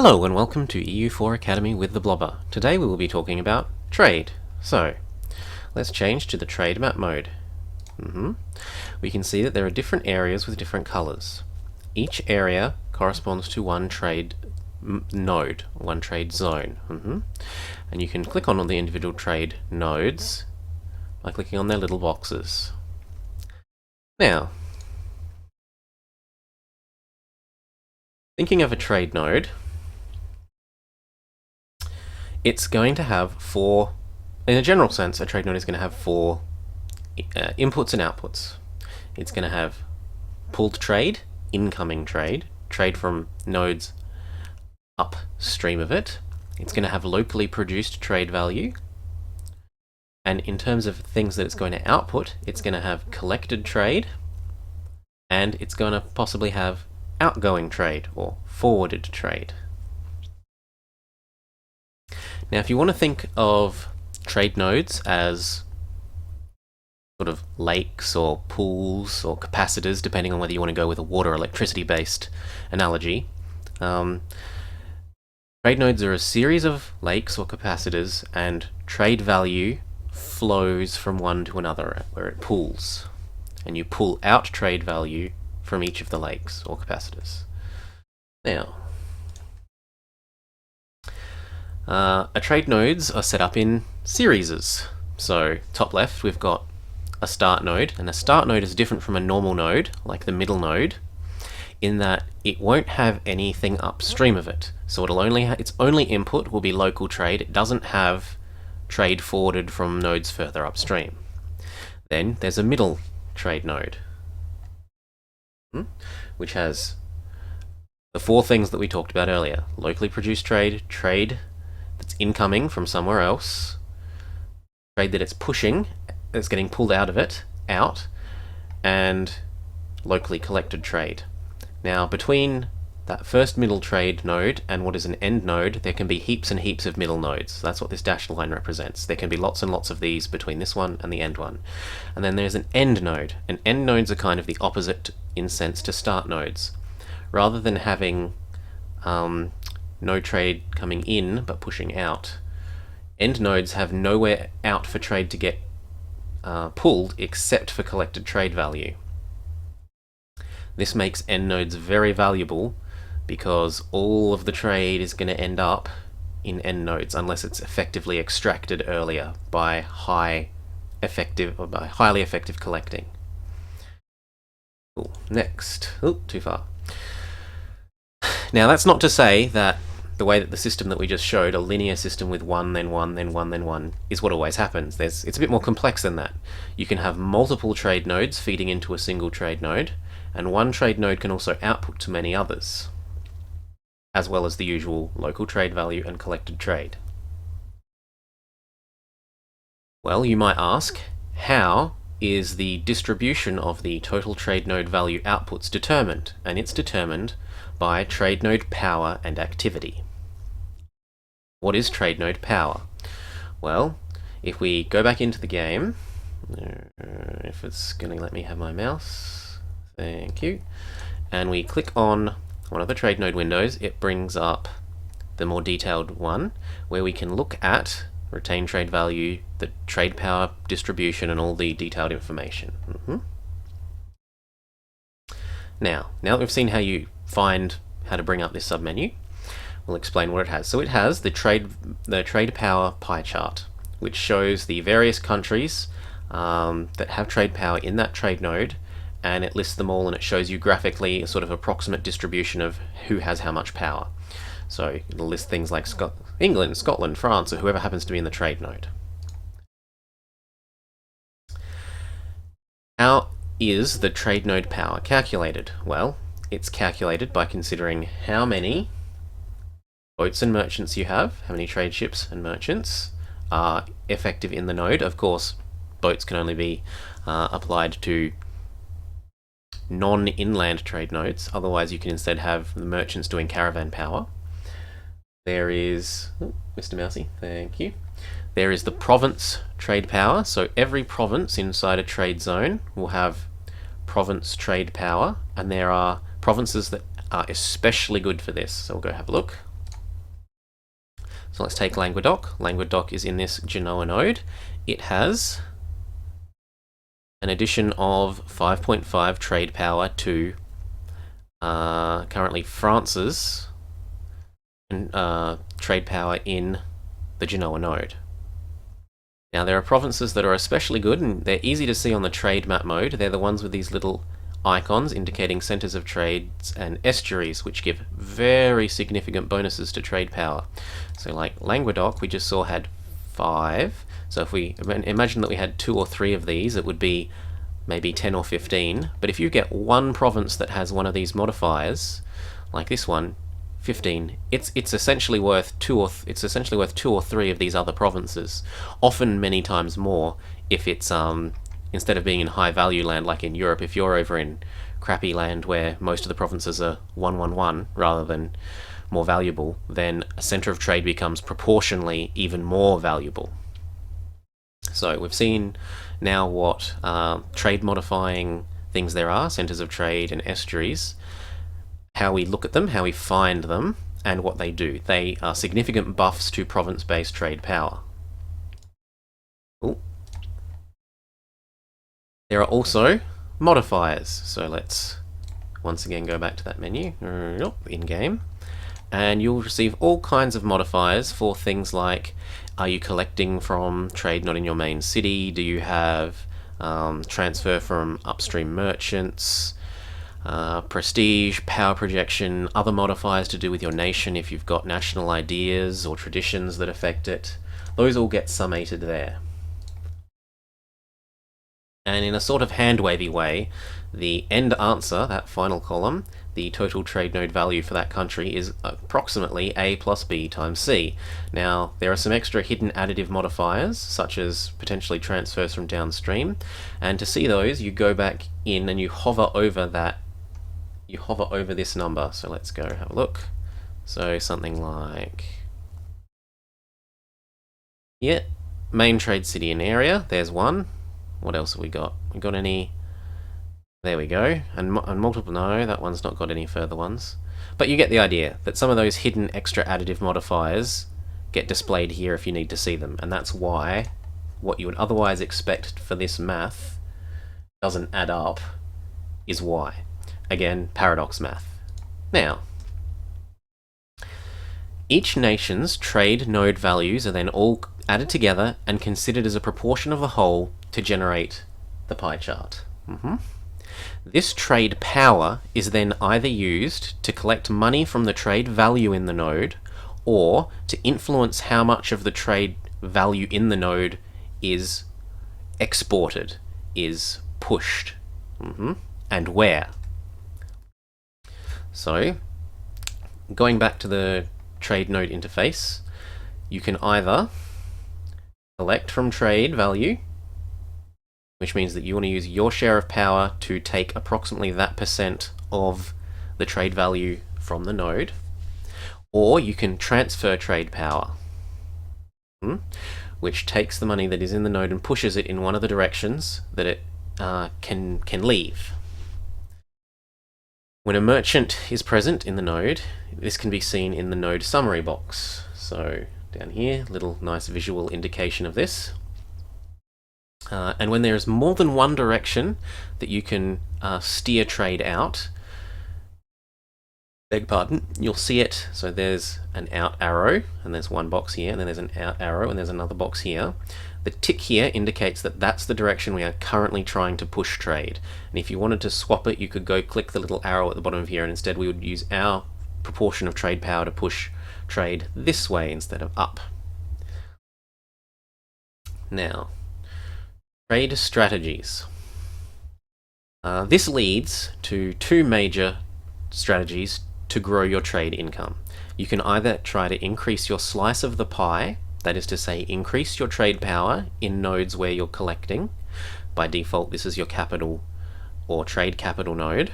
Hello and welcome to EU4 Academy with the Blobber. Today we will be talking about trade. So, let's change to the trade map mode. We can see that there are different areas with different colours. Each area corresponds to one trade node, one trade zone. And you can click on all the individual trade nodes by clicking on their little boxes. Now, thinking of a trade node, it's going to have four, in a general sense, a trade node is going to have four inputs and outputs. It's going to have pulled trade, incoming trade, trade from nodes upstream of it. It's going to have locally produced trade value. And in terms of things that it's going to output, it's going to have collected trade, and it's going to possibly have outgoing trade or forwarded trade. Now, if you want to think of trade nodes as sort of lakes or pools or capacitors, depending on whether you want to go with a water or electricity based analogy, trade nodes are a series of lakes or capacitors, and trade value flows from one to another where it pools, and you pull out trade value from each of the lakes or capacitors. Now, trade nodes are set up in series. So top left we've got a start node, and a start node is different from a normal node, like the middle node, in that it won't have anything upstream of it. So it'll only its only input will be local trade. It doesn't have trade forwarded from nodes further upstream. Then there's a middle trade node, which has the four things that we talked about earlier: locally produced trade, trade that's incoming from somewhere else, trade that it's pushing, that's getting pulled out of it, and locally collected trade. Now, between that first middle trade node and what is an end node, there can be heaps and heaps of middle nodes. That's what this dashed line represents. There can be lots and lots of these between this one and the end one. And then there's an end node. And end nodes are kind of the opposite in sense to start nodes. Rather than having no trade coming in but pushing out, end nodes have nowhere out for trade to get pulled except for collected trade value. This makes end nodes very valuable because all of the trade is going to end up in end nodes unless it's effectively extracted earlier by highly effective collecting. Cool. Next. Oh, too far. Now, that's not to say that the way that the system that we just showed, a linear system with one, then one, then one, then one, is what always happens. It's a bit more complex than that. You can have multiple trade nodes feeding into a single trade node, and one trade node can also output to many others, as well as the usual local trade value and collected trade. Well, you might ask, how is the distribution of the total trade node value outputs determined? And it's determined by trade node power and activity. What is trade node power? Well, if we go back into the game, if it's going to let me have my mouse, thank you, and we click on one of the trade node windows, it brings up the more detailed one where we can look at retain trade value, the trade power distribution, and all the detailed information. Now that we've seen how you find how to bring up this submenu, we'll explain what it has. So it has the trade power pie chart, which shows the various countries that have trade power in that trade node, and it lists them all, and it shows you graphically a sort of approximate distribution of who has how much power. So it'll list things like England, Scotland, France, or whoever happens to be in the trade node. How is the trade node power calculated? Well, it's calculated by considering how many boats and merchants you have, how many trade ships and merchants are effective in the node. Of course, boats can only be applied to non-inland trade nodes, otherwise you can instead have the merchants doing caravan power. There is, Mr. Mousy, thank you. There is the province trade power, so every province inside a trade zone will have province trade power, and there are provinces that are especially good for this. So we'll go have a look. So let's take Languedoc. Languedoc is in this Genoa node. It has an addition of 5.5 trade power to currently France's trade power in the Genoa node. Now there are provinces that are especially good, and they're easy to see on the trade map mode. They're the ones with these little icons indicating centres of trades and estuaries, which give very significant bonuses to trade power. So like Languedoc, we just saw had 5. So if we imagine that we had 2 or 3 of these, it would be maybe 10 or 15. But if you get one province that has one of these modifiers, like this one, 15, it's essentially worth 2 or 3 of these other provinces. Often many times more if it's instead of being in high value land like in Europe. If you're over in crappy land where most of the provinces are 111 rather than more valuable, then a centre of trade becomes proportionally even more valuable. So we've seen now what trade modifying things there are, centres of trade and estuaries, how we look at them, how we find them, and what they do. They are significant buffs to province-based trade power. Ooh. There are also modifiers. So let's once again go back to that menu, in-game, and you'll receive all kinds of modifiers for things like, are you collecting from trade not in your main city? Do you have transfer from upstream merchants? Prestige, power projection, other modifiers to do with your nation if you've got national ideas or traditions that affect it. Those all get summated there. And in a sort of hand-wavy way, the end answer, that final column, the total trade node value for that country, is approximately A plus B times C. Now, there are some extra hidden additive modifiers, such as potentially transfers from downstream, and to see those, you go back in and you hover over that. You hover over this number. So let's go have a look. So something like, yeah, main trade city and area, there's one. What else have we got? We got any? There we go. And multiple, no, that one's not got any further ones. But you get the idea that some of those hidden extra additive modifiers get displayed here if you need to see them. And that's why what you would otherwise expect for this math doesn't add up is why. Again, paradox math. Now, each nation's trade node values are then all added together and considered as a proportion of the whole to generate the pie chart. This trade power is then either used to collect money from the trade value in the node, or to influence how much of the trade value in the node is exported, is pushed, and where. So, going back to the trade node interface, you can either collect from trade value, which means that you want to use your share of power to take approximately that % of the trade value from the node, or you can transfer trade power, which takes the money that is in the node and pushes it in one of the directions that it can leave. When a merchant is present in the node, this can be seen in the node summary box. So down here, little nice visual indication of this. And when there is more than one direction that you can steer trade out, beg pardon, you'll see it. So there's an out arrow, and there's one box here, and then there's an out arrow, and there's another box here. The tick here indicates that that's the direction we are currently trying to push trade. And if you wanted to swap it, you could go click the little arrow at the bottom of here, and instead we would use our proportion of trade power to push trade this way instead of up. Now, trade strategies. This leads to two major strategies to grow your trade income. You can either try to increase your slice of the pie, that is to say, increase your trade power in nodes where you're collecting. By default, this is your capital or trade capital node,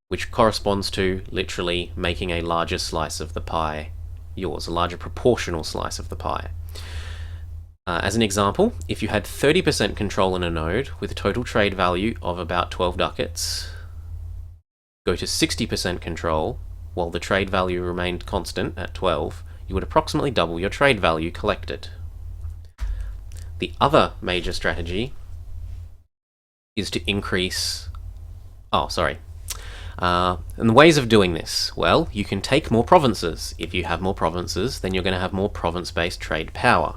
which corresponds to literally making a larger slice of the pie yours, a larger proportional slice of the pie. As an example, if you had 30% control in a node with a total trade value of about 12 ducats, go to 60% control while the trade value remained constant at 12, you would approximately double your trade value collected. The other major strategy is to increase... and the ways of doing this, well, you can take more provinces. If you have more provinces, then you're going to have more province-based trade power,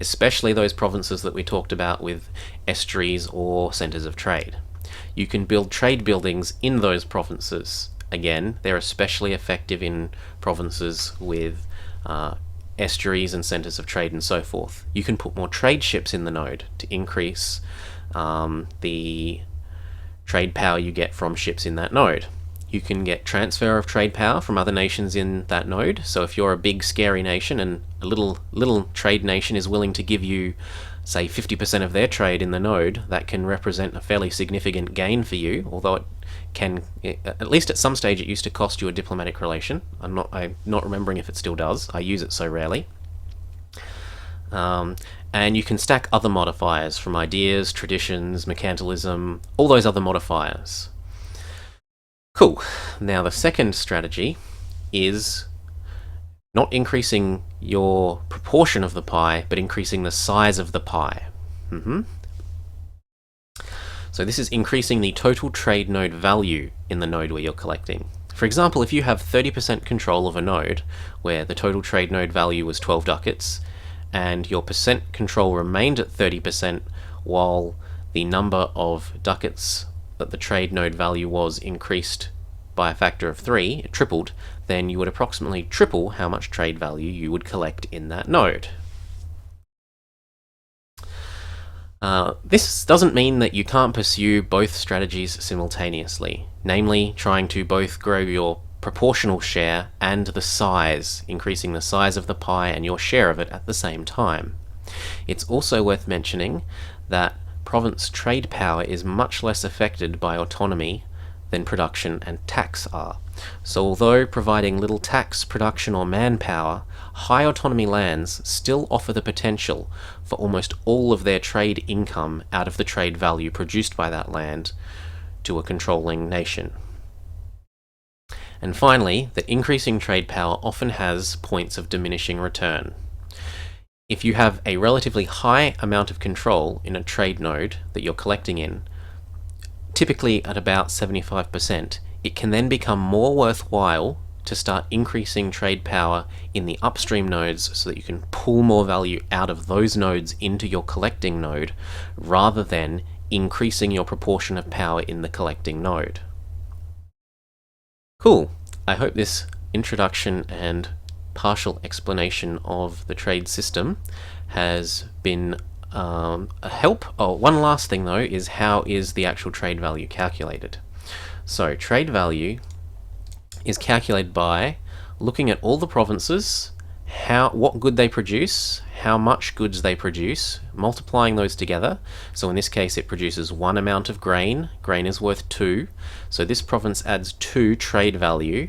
especially those provinces that we talked about with estuaries or centres of trade. You can build trade buildings in those provinces. Again, they're especially effective in provinces with estuaries and centres of trade and so forth. You can put more trade ships in the node to increase the trade power you get from ships in that node. You can get transfer of trade power from other nations in that node. So if you're a big scary nation and a little trade nation is willing to give you, say, 50% of their trade in the node, that can represent a fairly significant gain for you, although it can, at least at some stage, it used to cost you a diplomatic relation. I'm not remembering if it still does. I use it so rarely. And you can stack other modifiers from ideas, traditions, mercantilism, all those other modifiers. Cool. Now the second strategy is not increasing your proportion of the pie, but increasing the size of the pie. So this is increasing the total trade node value in the node where you're collecting. For example, if you have 30% control of a node where the total trade node value was 12 ducats, and your percent control remained at 30% while the number of ducats that the trade node value was increased by a factor of 3, it tripled, then you would approximately triple how much trade value you would collect in that node. This doesn't mean that you can't pursue both strategies simultaneously, namely trying to both grow your proportional share and the size, increasing the size of the pie and your share of it at the same time. It's also worth mentioning that province trade power is much less affected by autonomy than production and tax are. So although providing little tax, production or manpower, high autonomy lands still offer the potential for almost all of their trade income out of the trade value produced by that land to a controlling nation. And finally, that increasing trade power often has points of diminishing return. If you have a relatively high amount of control in a trade node that you're collecting in, typically at about 75%, it can then become more worthwhile to start increasing trade power in the upstream nodes so that you can pull more value out of those nodes into your collecting node, rather than increasing your proportion of power in the collecting node. Cool. I hope this introduction and partial explanation of the trade system has been a help. Oh, one last thing though is, how is the actual trade value calculated? So trade value is calculated by looking at all the provinces, what good they produce, how much goods they produce, multiplying those together. So in this case it produces 1 amount of grain. Grain is worth 2. So this province adds 2 trade value.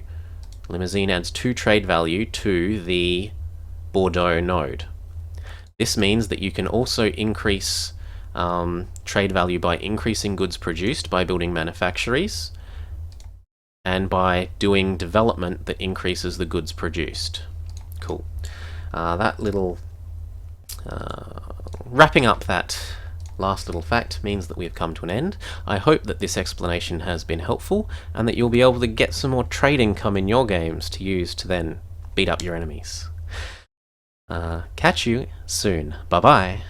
Limousine adds 2 trade value to the Bordeaux node. This means that you can also increase trade value by increasing goods produced by building manufactories and by doing development that increases the goods produced. Cool. That little wrapping up that last little fact means that we've come to an end. I hope that this explanation has been helpful and that you'll be able to get some more trade income in your games to use to then beat up your enemies. Catch you soon. Bye bye.